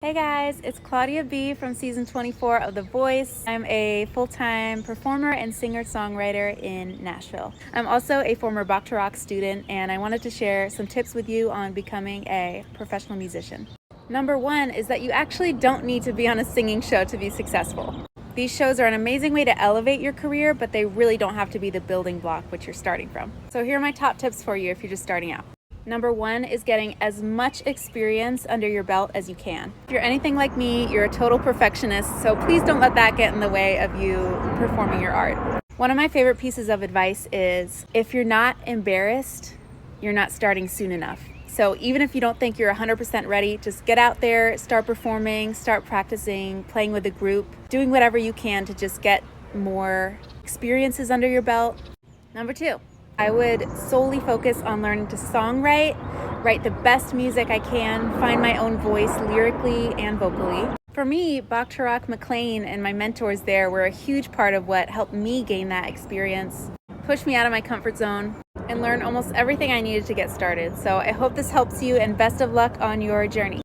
Hey guys, it's Claudia B from season 24 of The Voice. I'm a full-time performer and singer-songwriter in Nashville. I'm also a former Bach to Rock student, and I wanted to share some tips with you on becoming a professional musician. Number one is that you actually don't need to be on a singing show to be successful. These shows are an amazing way to elevate your career, but they really don't have to be the building block which you're starting from. So here are my top tips for you if you're just starting out. Number one is getting as much experience under your belt as you can. If you're anything like me, you're a total perfectionist, so please don't let that get in the way of you performing your art. One of my favorite pieces of advice is, if you're not embarrassed, you're not starting soon enough. So even if you don't think you're 100% ready, just get out there, start performing, start practicing, playing with a group, doing whatever you can to just get more experiences under your belt. Number two, I would solely focus on learning to songwrite, write the best music I can, find my own voice lyrically and vocally. For me, Bach to Rock McLean and my mentors there were a huge part of what helped me gain that experience, push me out of my comfort zone, and learn almost everything I needed to get started. So I hope this helps you, and best of luck on your journey.